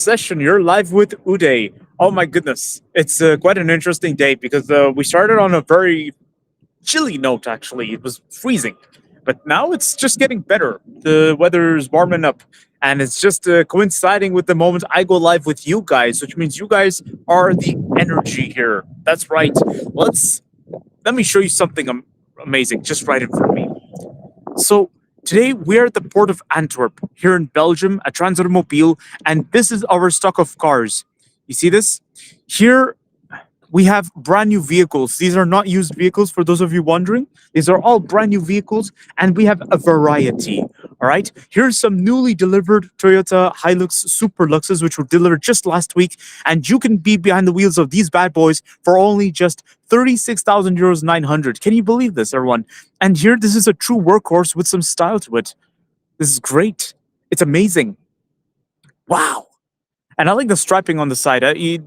Session. You're live with Uday. Oh my goodness, it's quite an interesting day because we started on a very chilly note. Actually, it was freezing, but now it's just getting better. The weather's warming up, and it's just coinciding with the moment I go live with you guys, which means you guys are the energy here. That's right. Let me show you something amazing just right in front of me. So today we are at the port of Antwerp here in Belgium, at Transit and this is our stock of cars. You see this? Here we have brand new vehicles. These are not used vehicles for those of you wondering. These are all brand new vehicles and we have a variety. All right. Here's some newly delivered Toyota Hilux Super Luxes, which were delivered just last week. And you can be behind the wheels of these bad boys for only just 36,000 euros 900. Can you believe this, everyone? And here, this is a true workhorse with some style to it. This is great. It's amazing. Wow. And I like the striping on the side.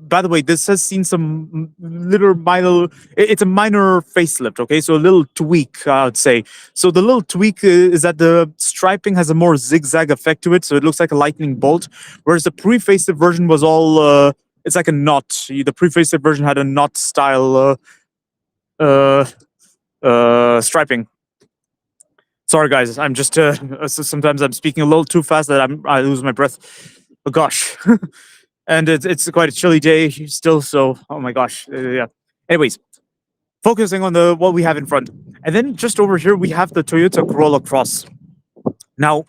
By the way, this has seen some little minor. It's a minor facelift, okay? So a little tweak, I would say. So the little tweak is that the striping has a more zigzag effect to it, so it looks like a lightning bolt. Whereas the pre-facelift version was all. It's like a knot. The pre-facelift version had a knot style striping. Sorry, guys. I'm just sometimes I'm speaking a little too fast that I lose my breath. Oh gosh. And it's quite a chilly day still, so oh my gosh. Yeah. Anyways, focusing on the what we have in front. And then just over here we have the Toyota Corolla Cross. Now,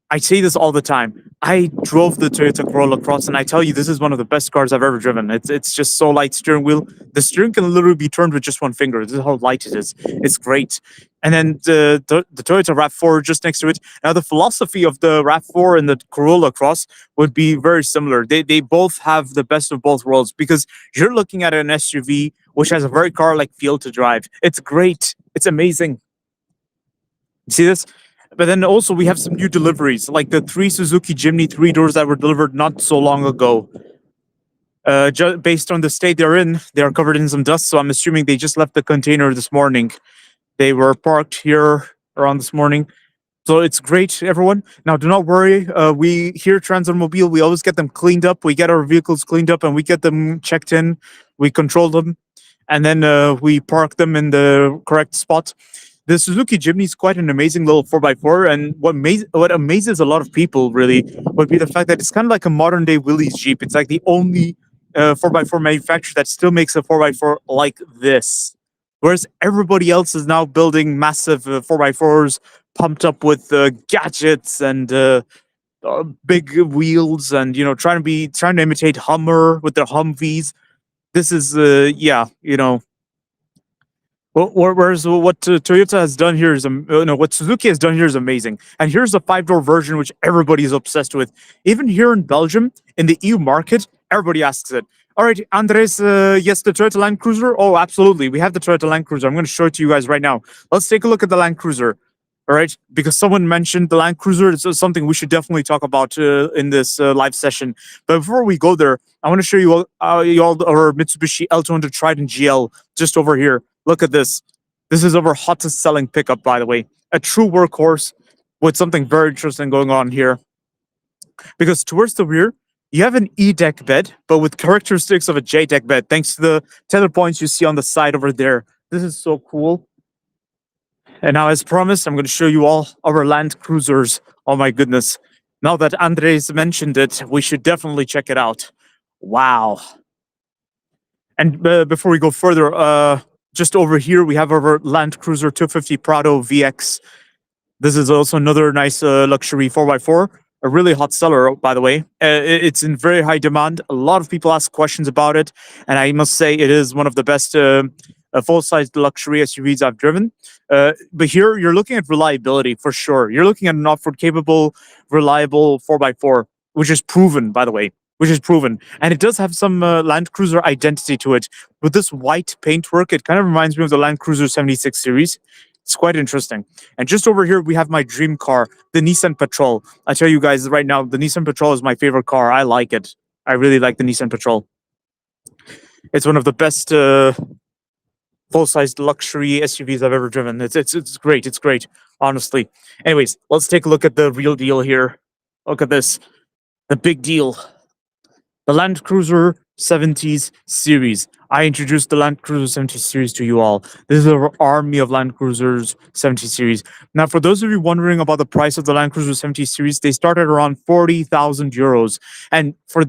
I say this all the time. I drove the Toyota Corolla Cross, and I tell you, this is one of the best cars I've ever driven. It's just so light steering wheel. The steering can literally be turned with just one finger. This is how light it is. It's great. And then the Toyota RAV4 just next to it. Now, the philosophy of the RAV4 and the Corolla Cross would be very similar. They both have the best of both worlds because you're looking at an SUV which has a very car-like feel to drive. It's great. It's amazing. You see this? But then also we have some new deliveries, like the 3 Suzuki Jimny 3 doors that were delivered not so long ago. Based on the state they're in, they are covered in some dust, so I'm assuming they just left the container this morning. They were parked here around this morning. So it's great, everyone. Now, do not worry. We here at Transautomobile, we always get them cleaned up. We get our vehicles cleaned up and we get them checked in. We control them. And then we park them in the correct spot. The Suzuki Jimny is quite an amazing little 4x4, and what amazes a lot of people really would be the fact that it's kind of like a modern day Willys Jeep. It's like the only 4x4 manufacturer that still makes a 4x4 like this, whereas everybody else is now building massive 4x4s pumped up with gadgets and big wheels, and trying to imitate Hummer with their Humvees. This is whereas what Toyota has done here is, what Suzuki has done here is amazing. And here's the 5-door version, which everybody is obsessed with. Even here in Belgium, in the EU market, everybody asks it. All right, Andres, yes, the Toyota Land Cruiser? Oh, absolutely. We have the Toyota Land Cruiser. I'm going to show it to you guys right now. Let's take a look at the Land Cruiser. All right, because someone mentioned the Land Cruiser. It's something we should definitely talk about in this live session. But before we go there, I want to show you all our Mitsubishi L200 Trident GL just over here. Look at this. This is our hottest selling pickup, by the way. A true workhorse with something very interesting going on here. Because towards the rear, you have an E-deck bed, but with characteristics of a J-deck bed, thanks to the tether points you see on the side over there. This is so cool. And now, as promised, I'm going to show you all our Land Cruisers. Oh my goodness. Now that Andres mentioned it, we should definitely check it out. Wow. And before we go further, just over here, we have our Land Cruiser 250 Prado VX. This is also another nice luxury 4x4. A really hot seller, by the way. It's in very high demand. A lot of people ask questions about it. And I must say it is one of the best full-size luxury SUVs I've driven. But here, you're looking at reliability for sure. You're looking at an off-road capable, reliable 4x4, which is proven, by the way. Which is proven. And it does have some Land Cruiser identity to it. With this white paintwork, it kind of reminds me of the Land Cruiser 76 series. It's quite interesting. And just over here, we have my dream car, the Nissan Patrol. I tell you guys right now, the Nissan Patrol is my favorite car. I like it. I really like the Nissan Patrol. It's one of the best full-sized luxury SUVs I've ever driven. It's great. It's great, honestly. Anyways, let's take a look at the real deal here. Look at this. The big deal. The Land Cruiser 70s series. I introduced the Land Cruiser 70 series to you all. This is our army of Land Cruisers 70 series. Now, for those of you wondering about the price of the Land Cruiser 70 series, they start at around 40,000 euros. And for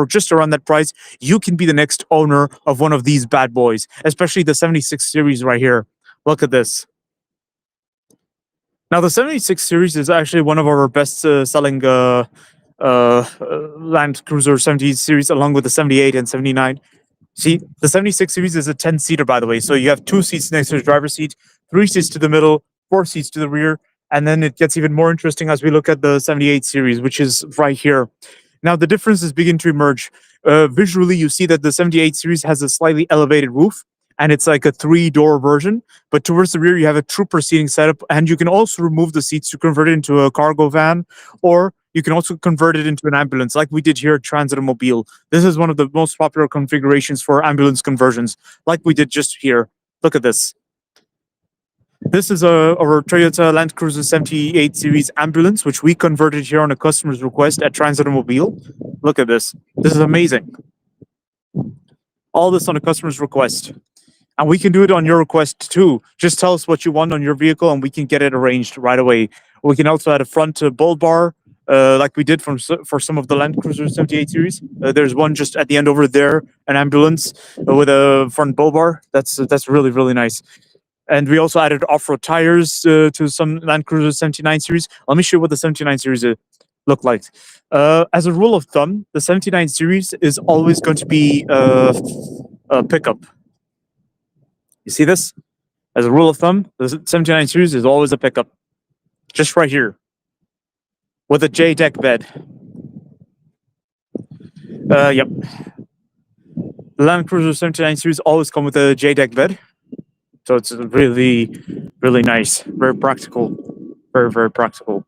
just around that price, you can be the next owner of one of these bad boys, especially the 76 series right here. Look at this. Now, the 76 series is actually one of our best selling Land Cruiser 70 series, along with the 78 and 79. See, the 76 series is a 10-seater, by the way. So you have 2 seats next to the driver's seat, 3 seats to the middle, 4 seats to the rear. And then it gets even more interesting as we look at the 78 series, which is right here. Now, the differences begin to emerge. Visually, you see that the 78 series has a slightly elevated roof, and it's like a 3-door version. But towards the rear, you have a trooper seating setup, and you can also remove the seats to convert it into a cargo van, or you can also convert it into an ambulance, like we did here at Transit Mobile. This is one of the most popular configurations for ambulance conversions, like we did just here. Look at this. This is our Toyota Land Cruiser 78 series ambulance, which we converted here on a customer's request at Transit Mobile. Look at this. This is amazing. All this on a customer's request. And we can do it on your request too. Just tell us what you want on your vehicle and we can get it arranged right away. We can also add a front bull bar, like we did for some of the Land Cruiser 78 series. There's one just at the end over there, an ambulance with a front bull bar. That's really, really nice. And we also added off-road tires to some Land Cruiser 79 series. Let me show you what the 79 series look like. As a rule of thumb, the 79 series is always going to be a pickup. You see this? As a rule of thumb, the 79 series is always a pickup. Just right here. With a J-deck bed. Yep. The Land Cruiser 79 series always come with a J-deck bed. So it's really, really nice. Very practical. Very, very practical.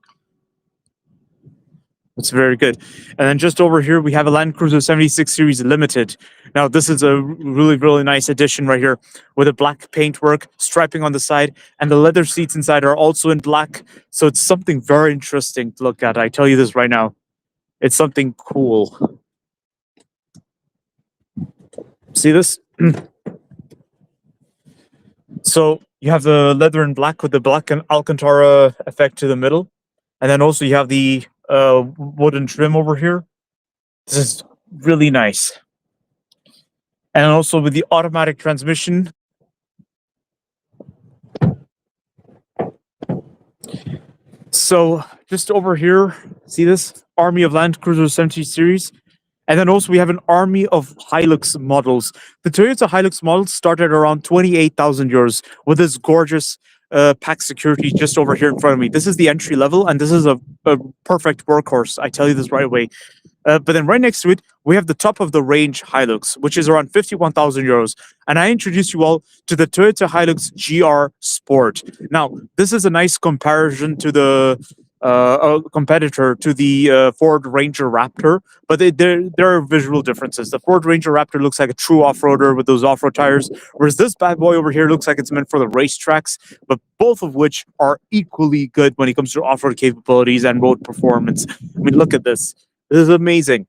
It's very good. And then just over here, we have a Land Cruiser 76 Series Limited. Now, this is a really, really nice addition right here with a black paintwork, striping on the side, and the leather seats inside are also in black. So it's something very interesting to look at. I tell you this right now. It's something cool. See this? So you have the leather in black with the black and Alcantara effect to the middle. And then also you have the wooden trim over here. This is really nice. And also with the automatic transmission. So just over here, see this? Army of Land Cruiser 70 series. And then also we have an army of Hilux models. The Toyota Hilux models start at around 28,000 euros with this gorgeous pack security just over here in front of me. This is the entry level, and this is a perfect workhorse. I tell you this right away. But then right next to it, we have the top of the range Hilux, which is around 51,000 euros. And I introduce you all to the Toyota Hilux GR Sport. Now, this is a nice comparison to the competitor to the Ford Ranger Raptor, but there are visual differences. The Ford Ranger Raptor looks like a true off-roader with those off-road tires, whereas this bad boy over here looks like it's meant for the racetracks, but both of which are equally good when it comes to off-road capabilities and road performance. I mean, look at this. This is amazing.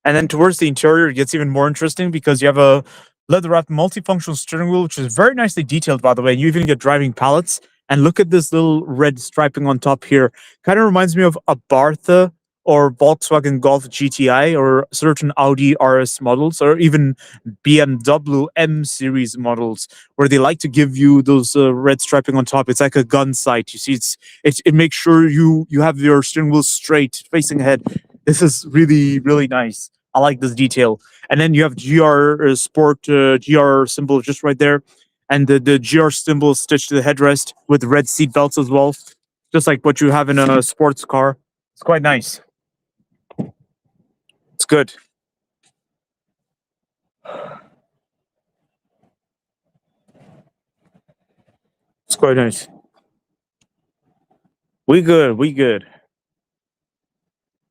And then towards the interior, it gets even more interesting because you have a leather-wrapped multifunctional steering wheel, which is very nicely detailed, by the way. And you even get driving pallets. And look at this little red striping on top here. Kind of reminds me of a Bartha or Volkswagen Golf GTI or certain Audi RS models or even BMW M series models where they like to give you those red striping on top. It's like a gun sight. You see, it makes sure you have your steering wheel straight facing ahead. This is really, really nice. I like this detail. And then you have GR Sport GR symbol just right there. And the GR symbol stitched to the headrest with red seat belts as well, just like what you have in a sports car. It's quite nice. It's good. It's quite nice. We good. We good.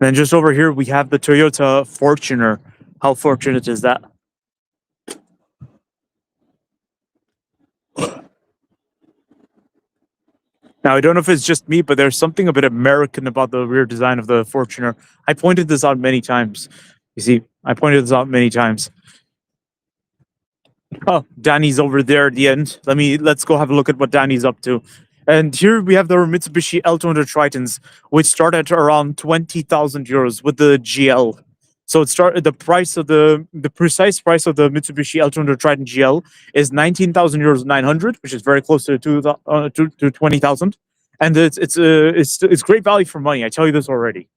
Then just over here, we have the Toyota Fortuner. How fortunate is that? Now, I don't know if it's just me, but there's something a bit American about the rear design of the Fortuner. I pointed this out many times. You see, I pointed this out many times. Oh, Danny's over there at the end. Let's go have a look at what Danny's up to. And here we have the Mitsubishi L200 Tritons, which start at around 20,000 euros with the GL. So the price of the precise price of the Mitsubishi L200 Triton GL is 19,000 euros 900, which is very close to 20,000. And it's great value for money. I tell you this already.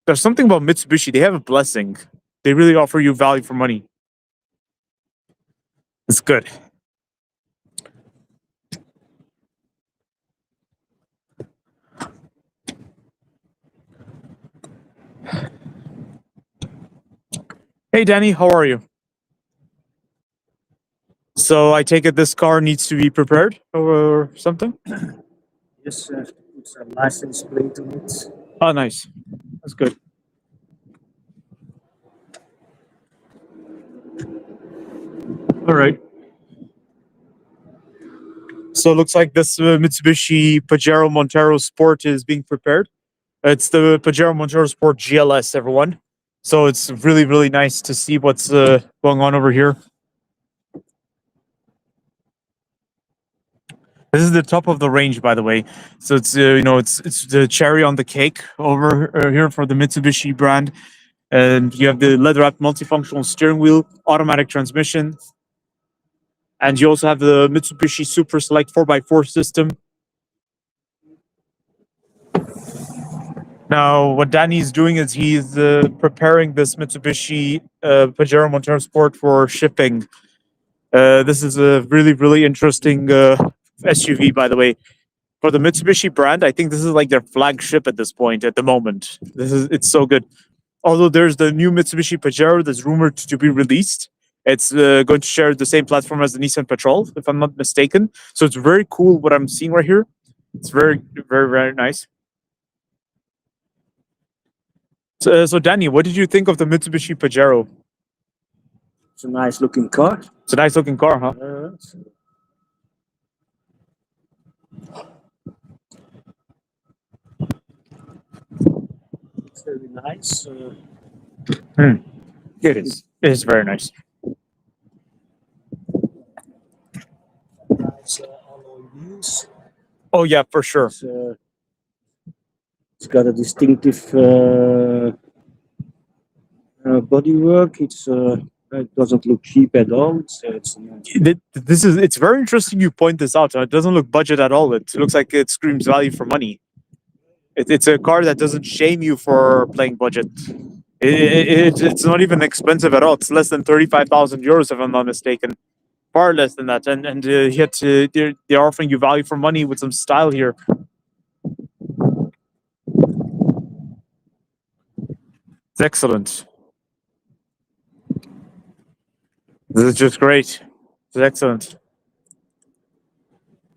There's something about Mitsubishi. They have a blessing. They really offer you value for money. It's good. Hey, Danny, how are you? So I take it this car needs to be prepared or something? Yes, I have to put some license plate on it. Oh, nice. That's good. All right. So it looks like this Mitsubishi Pajero Montero Sport is being prepared. It's the Pajero Montero Sport GLS, everyone. So it's really, really nice to see what's going on over here. This is the top of the range, by the way. So it's it's the cherry on the cake over here for the Mitsubishi brand. And you have the leather-wrapped multifunctional steering wheel, automatic transmission, and you also have the Mitsubishi Super Select 4x4 system. Now, what Danny's doing is he's preparing this Mitsubishi Pajero Montero Sport for shipping. This is a really, really interesting SUV, by the way. For the Mitsubishi brand, I think this is like their flagship at this point, at the moment. It's so good. Although there's the new Mitsubishi Pajero that's rumored to be released. It's going to share the same platform as the Nissan Patrol, if I'm not mistaken. So it's very cool what I'm seeing right here. It's very, very, very nice. So Danny, what did you think of the Mitsubishi Pajero? It's a nice looking car. It's a nice looking car, huh? It's very nice. It is. It is very nice. Nice alloy wheels. Oh yeah, for sure. It's got a distinctive bodywork. It doesn't look cheap at all. It's very interesting you point this out. It doesn't look budget at all. It looks like it screams value for money. It's a car that doesn't shame you for playing budget. It's not even expensive at all. It's less than 35,000 euros, if I'm not mistaken. Far less than that. And yet they're offering you value for money with some style here. It's excellent. This is just great. It's excellent.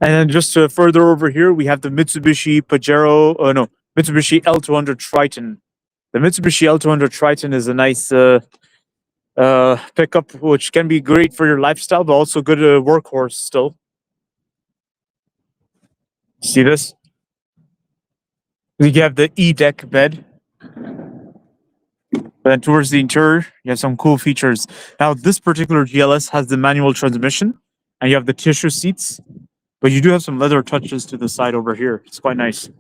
And then just further over here, we have the Mitsubishi Pajero. No, Mitsubishi L200 Triton. The Mitsubishi L200 Triton is a nice pickup, which can be great for your lifestyle, but also good workhorse still. See this? You have the E-deck bed. Then towards the interior, you have some cool features. Now, this particular GLS has the manual transmission, and you have the tissue seats, but you do have some leather touches to the side over here. It's quite nice.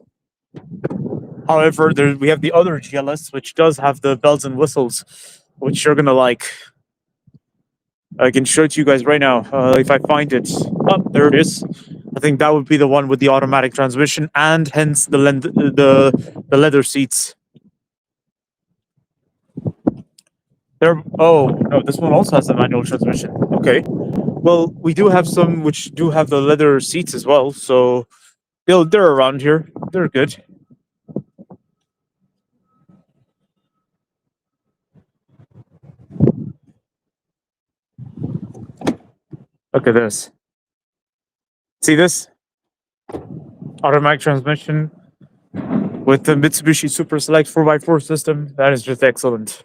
However, we have the other GLS, which does have the bells and whistles, which you're gonna like. I can show it to you guys right now if I find it. Oh, there it is. I think that would be the one with the automatic transmission and hence the leather seats. There. Oh no, this one also has a manual transmission. Okay. Well, we do have some which do have the leather seats as well, so they're around here. They're good. Look at this. See this? Automatic transmission with the Mitsubishi Super Select 4x4 system. That is just excellent.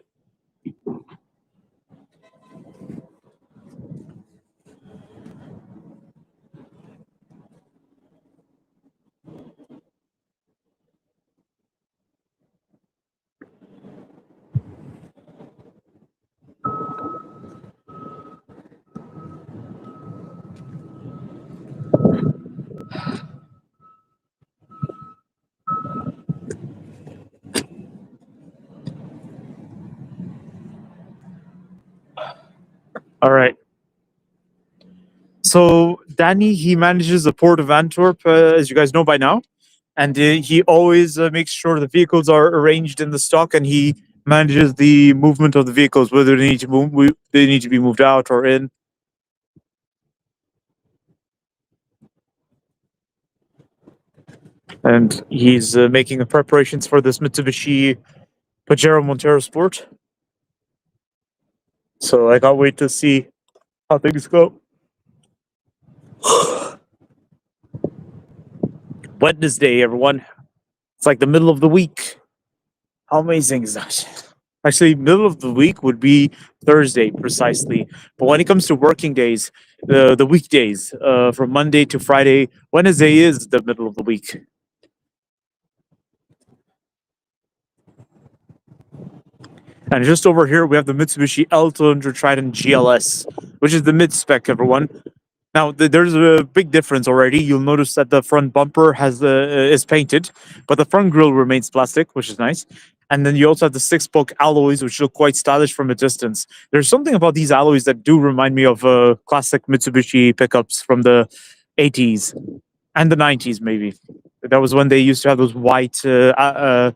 All right. So Danny, he manages the port of Antwerp, as you guys know by now, and he always makes sure the vehicles are arranged in the stock, and he manages the movement of the vehicles, whether they need to be moved out or in. And he's making the preparations for this Mitsubishi Pajero Montero Sport. So I can't wait to see how things go. Wednesday, everyone. It's like the middle of the week. How amazing is that? Actually, middle of the week would be Thursday precisely. But when it comes to working days, the weekdays, from Monday to Friday, Wednesday is the middle of the week. And just over here, we have the Mitsubishi L200 Trident GLS, which is the mid spec, everyone. Now, there's a big difference already. You'll notice that the front bumper is painted, but the front grille remains plastic, which is nice. And then you also have the six-spoke alloys, which look quite stylish from a distance. There's something about these alloys that do remind me of classic Mitsubishi pickups from the 80s and the 90s, maybe. That was when they used to have those white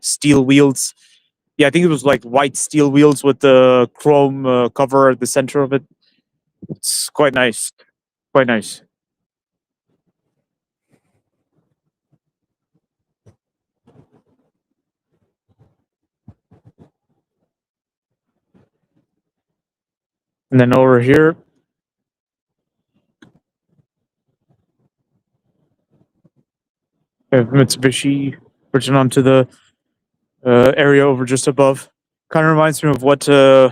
steel wheels. Yeah, I think it was like white steel wheels with the chrome cover at the center of it. It's quite nice. Quite nice. And then over here, we have Mitsubishi written onto the area over just above. Kind of reminds me of what no,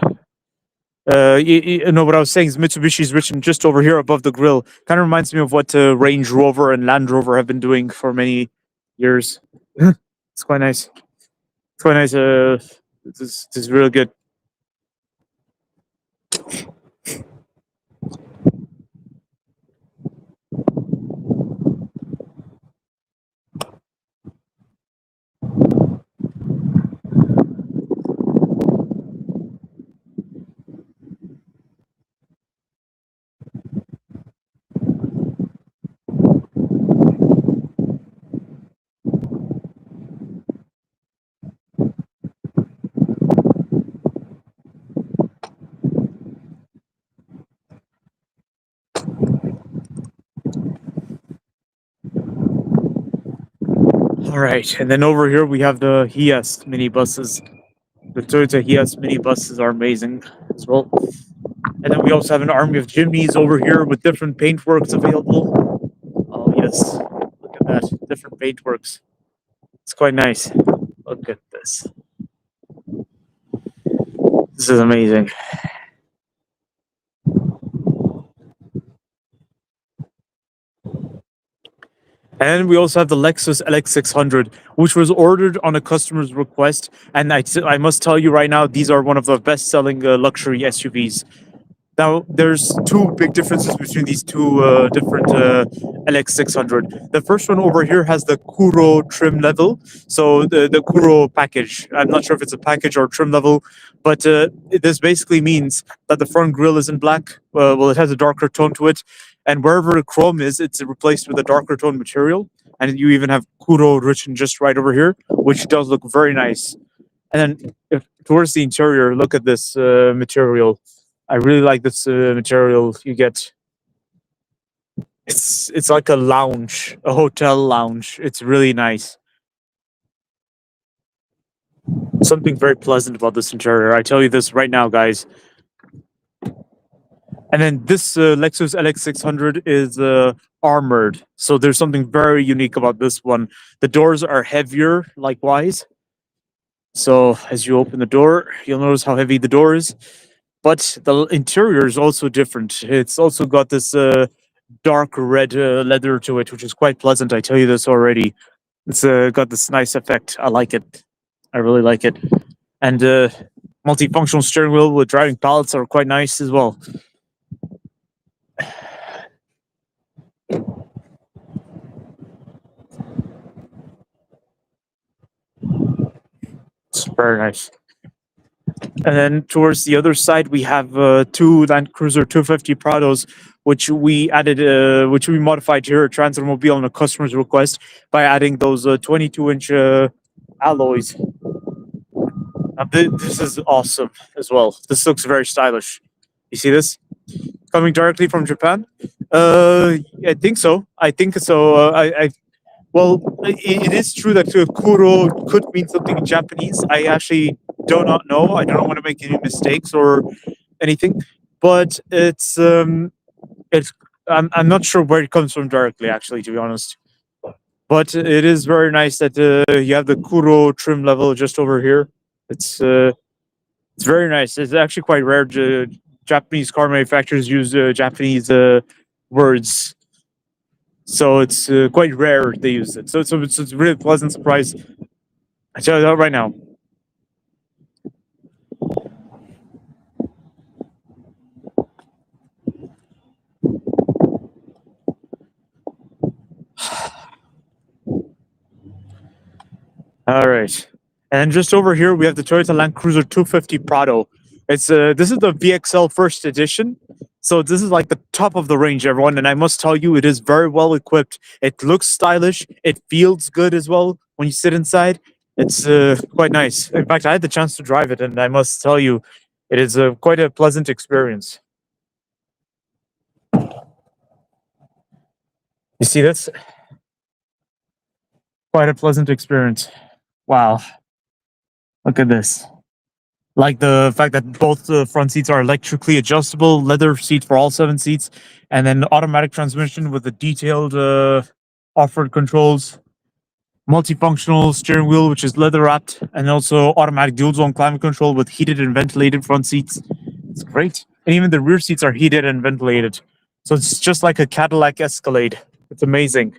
what I was saying is Mitsubishi's written just over here above the grill. Kind of reminds me of what Range Rover and Land Rover have been doing for many years. It's quite nice. It's quite nice. This is really good. All right, and then over here we have the Hias minibuses. The Toyota Hias minibuses are amazing as well. And then we also have an army of Jimneys over here with different paintworks available. Oh yes, look at that, different paintworks. It's quite nice. Look at this. This is amazing. And we also have the Lexus LX600, which was ordered on a customer's request. And I must tell you right now, these are one of the best-selling luxury SUVs. Now, there's two big differences between these two different LX600. The first one over here has the Kuro trim level. So the Kuro package. I'm not sure if it's a package or trim level, but this basically means that the front grille is in black. Well, it has a darker tone to it. And wherever the chrome is, it's replaced with a darker tone material. And you even have Kuro written just right over here, which does look very nice. And then towards the interior, look at this material. I really like this material you get. It's like a lounge, a hotel lounge. It's really nice. Something very pleasant about this interior. I tell you this right now, guys. And then this Lexus LX600 is armored. So there's something very unique about this one. The doors are heavier, likewise. So as you open the door, you'll notice how heavy the door is. But the interior is also different. It's also got this dark red leather to it, which is quite pleasant. I tell you this already. It's got this nice effect. I like it. I really like it. And multifunctional steering wheel with driving pallets are quite nice as well. It's very nice. And then towards the other side, we have two Land Cruiser 250 Prados, which we added, which we modified here at Transautomobile on a customer's request by adding those 22-inch alloys. Now, this is awesome as well. This looks very stylish. You see this? Coming directly from Japan? I think so. I think so. Well, it is true that kuro could mean something in Japanese. I actually do not know. I don't want to make any mistakes or anything, but it's I'm not sure where it comes from directly, actually, to be honest. But it is very nice that you have the kuro trim level just over here. It's very nice. It's actually quite rare. Japanese car manufacturers use Japanese words, so it's quite rare they use it. So it's a really pleasant surprise. I tell you that right now. All right, and just over here we have the Toyota Land Cruiser 250 Prado. It's this is the VXL first edition, so this is like the top of the range, everyone. And I must tell you, it is very well equipped. It looks stylish. It feels good as well when you sit inside. It's quite nice. In fact, I had the chance to drive it, and I must tell you, it is quite a pleasant experience. You see this? Quite a pleasant experience. Wow. Look at this. Like the fact that both the front seats are electrically adjustable, leather seat for all 7 seats, and then automatic transmission with the detailed off-road controls, multifunctional steering wheel, which is leather wrapped, and also automatic dual zone climate control with heated and ventilated front seats. It's great. And even the rear seats are heated and ventilated. So it's just like a Cadillac Escalade. It's amazing.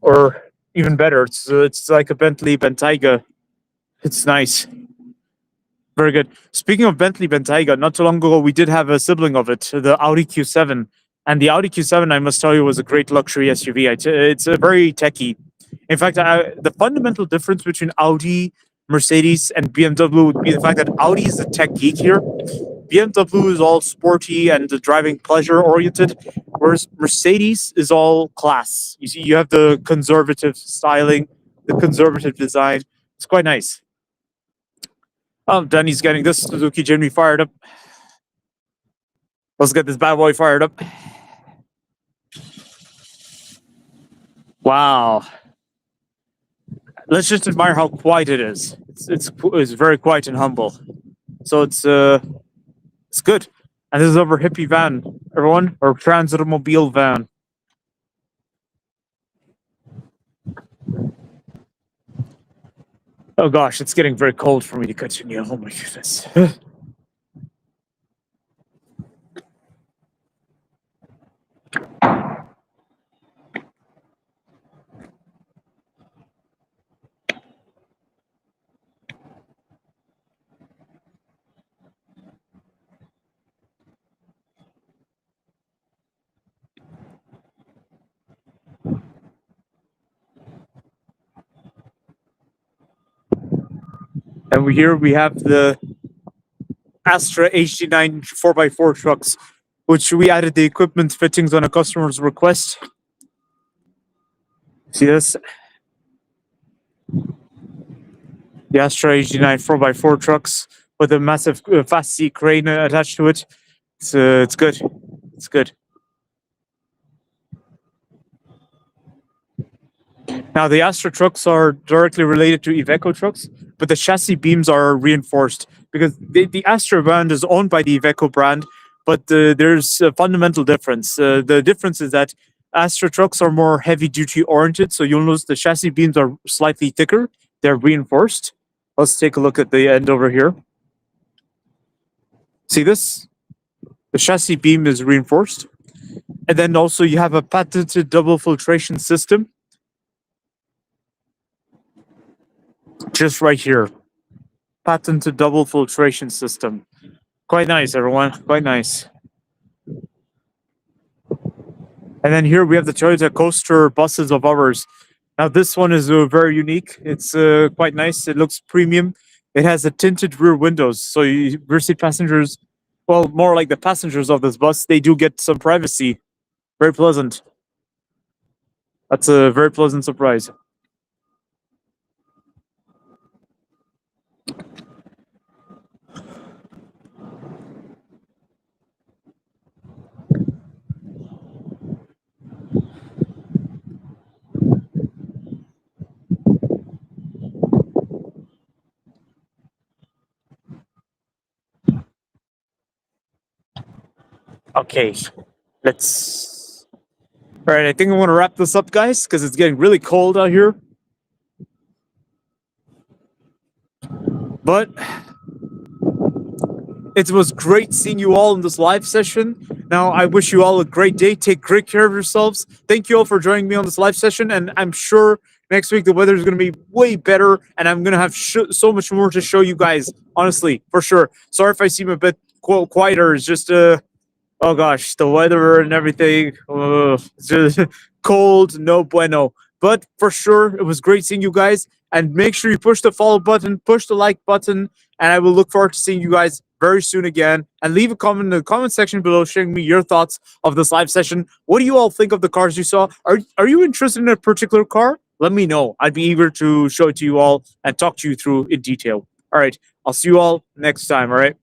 Or even better, it's like a Bentley Bentayga. It's nice. Very good. Speaking of Bentley Bentayga, not too long ago we did have a sibling of it, the Audi Q7. And the Audi Q7, I must tell you, was a great luxury SUV. It's a very techy. In fact, the fundamental difference between Audi, Mercedes, and BMW would be the fact that Audi is the tech geek here. BMW is all sporty and driving pleasure oriented, whereas Mercedes is all class. You see, you have the conservative styling, the conservative design. It's quite nice. Oh, Danny's getting this Suzuki Jimny fired up. Let's get this bad boy fired up. Wow. Let's just admire how quiet it is. It's very quiet and humble. So it's good. And this is our hippie van, everyone, or Transautomobile van. Oh gosh, it's getting very cold for me to continue. Oh my goodness. And here we have the Astra HD9 4x4 trucks, which we added the equipment fittings on a customer's request. See this? The Astra HD9 4x4 trucks with a massive fast seat crane attached to it. It's good. It's good. Now, the Astra trucks are directly related to Iveco trucks, but the chassis beams are reinforced because the Astra brand is owned by the Iveco brand, but there's a fundamental difference. The difference is that Astra trucks are more heavy-duty oriented, so you'll notice the chassis beams are slightly thicker. They're reinforced. Let's take a look at the end over here. See this? The chassis beam is reinforced. And then also you have a patented double filtration system. Just right here. Patented double filtration system. Quite nice, everyone. Quite nice. And then here we have the Toyota Coaster buses of ours. Now this one is very unique. It's quite nice. It looks premium. It has a tinted rear windows, so rear seat passengers, well, more like the passengers of this bus, they do get some privacy. Very pleasant. That's a very pleasant surprise. Okay, let's. All right, I think I want to wrap this up, guys, because it's getting really cold out here. But it was great seeing you all in this live session. Now, I wish you all a great day. Take great care of yourselves. Thank you all for joining me on this live session. And I'm sure next week the weather is going to be way better. And I'm going to have so much more to show you guys, honestly, for sure. Sorry if I seem a bit quieter. It's just, oh gosh, the weather and everything. It's just cold, no bueno. But for sure, it was great seeing you guys. And make sure you push the follow button, push the like button, and I will look forward to seeing you guys very soon again. And leave a comment in the comment section below sharing me your thoughts of this live session. What do you all think of the cars you saw? Are you interested in a particular car? Let me know. I'd be eager to show it to you all and talk to you through in detail. All right, I'll see you all next time. All right.